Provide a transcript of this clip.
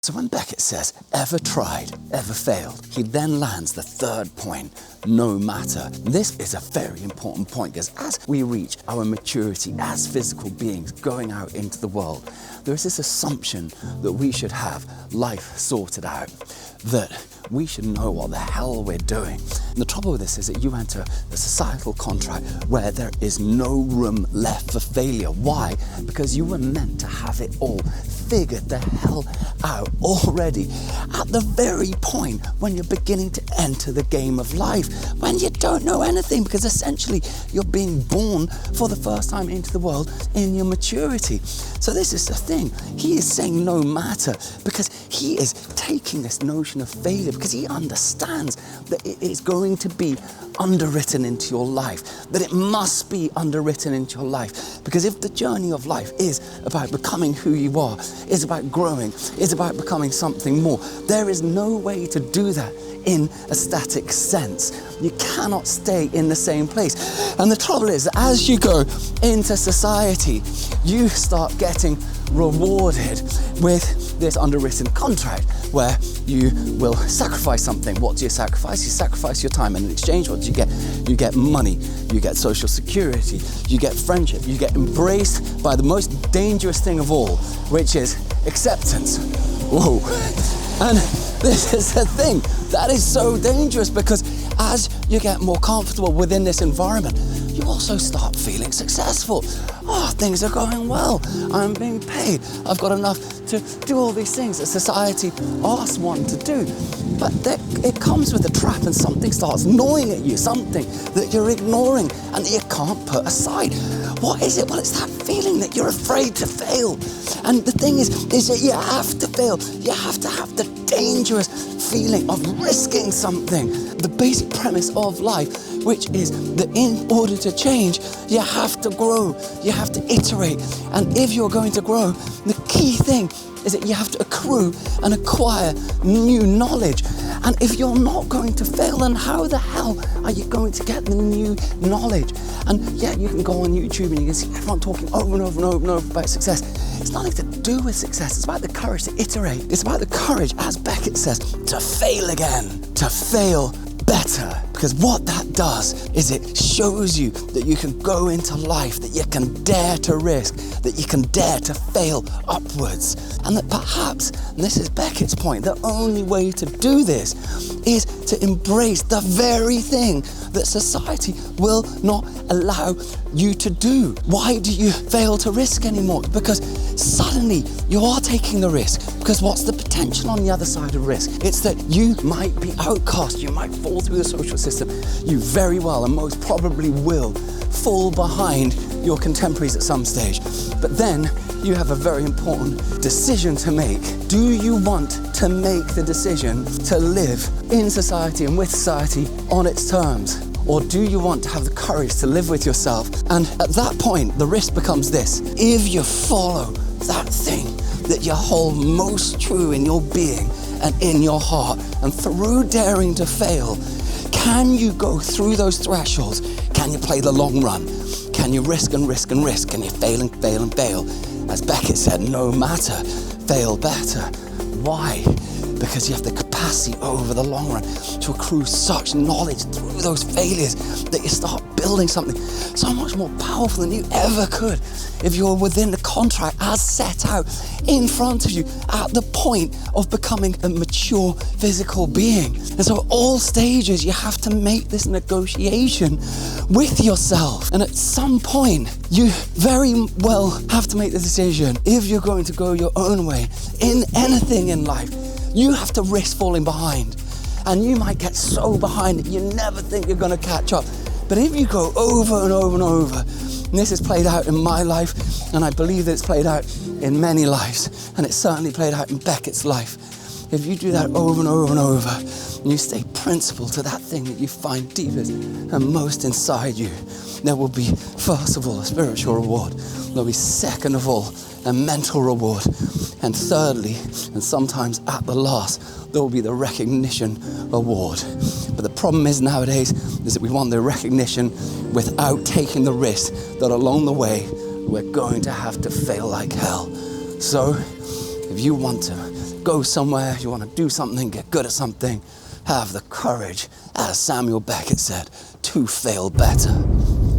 So when Becket says, ever tried, ever failed, he then lands the third point, no matter. This is a very important point because as we reach our maturity as physical beings going out into the world, there is this assumption that we should have life sorted out, that we should know what the hell we're doing. And the trouble with this is that you enter a societal contract where there is no room left for failure. Why? Because you were meant to have it all figured the hell out already at the very point when you're beginning to enter the game of life, when you don't know anything, because essentially you're being born for the first time into the world in your maturity. So this is the thing. He is saying no matter because he is taking this notion of failure because he understands that it is going to be underwritten into your life, that it must be underwritten into your life. Because if the journey of life is about becoming who you are, is about growing, is about becoming something more, there is no way to do that in a static sense. You cannot stay in the same place. And the trouble is that as you go into society, you start getting rewarded with this underwritten contract where you will sacrifice something. What do you sacrifice? You sacrifice your time, and in exchange, what do you get? You get money, you get social security, you get friendship, you get embraced by the most dangerous thing of all, which is acceptance. Whoa. And this is the thing that is so dangerous because as you get more comfortable within this environment, you also start feeling successful. Oh, things are going well. I'm being paid. I've got enough to do all these things that society asks one to do. But it comes with a trap and something starts gnawing at you, something that you're ignoring and that you can't put aside. What is it? Well, it's that feeling that you're afraid to fail. And the thing is that you have to fail. You have to have the dangerous feeling of risking something. The basic premise of life, which is that in order to change, you have to grow, you have to iterate. And if you're going to grow, the key thing is that you have to accrue and acquire new knowledge. And if you're not going to fail, then how the hell are you going to get the new knowledge? And yeah, you can go on YouTube and you can see everyone talking over and over and over and over about success. It's nothing to do with success. It's about the courage to iterate. It's about the courage, as Becket says, to fail again, to fail better. Because what that does is it shows you that you can go into life, that you can dare to risk, that you can dare to fail upwards. And that perhaps, and this is Becket's point, the only way to do this is to embrace the very thing that society will not allow you to do. Why do you fail to risk anymore? Because suddenly you are taking the risk. Because what's the potential on the other side of risk? It's that you might be outcast, you might fall through the social system, you very well and most probably will fall behind your contemporaries at some stage. But then you have a very important decision to make. Do you want to make the decision to live in society and with society on its terms? Or do you want to have the courage to live with yourself? And at that point, the risk becomes this. If you follow that thing that you hold most true in your being and in your heart, and through daring to fail, can you go through those thresholds? Can you play the long run? Can you risk and risk and risk? Can you fail and fail and fail? As Becket said, no matter, fail better. Why? Because you have the capacity over the long run to accrue such knowledge through those failures that you start building something so much more powerful than you ever could if you're within the contract as set out in front of you at the point of becoming a mature physical being. And so at all stages, you have to make this negotiation with yourself. And at some point, you very well have to make the decision, if you're going to go your own way in anything in life, you have to risk falling behind. And you might get so behind that you never think you're going to catch up. But if you go over and over and over, and this is played out in my life, and I believe that it's played out in many lives, and it's certainly played out in Becket's life. If you do that over and over and over, and you stay principled to that thing that you find deepest and most inside you, there will be, first of all, a spiritual reward. There'll be, second of all, a mental reward. And thirdly, and sometimes at the last, there will be the recognition award. But the problem is nowadays is that we want the recognition without taking the risk that along the way, we're going to have to fail like hell. So if you want to go somewhere, you want to do something, get good at something, have the courage, as Samuel Becket said, to fail better.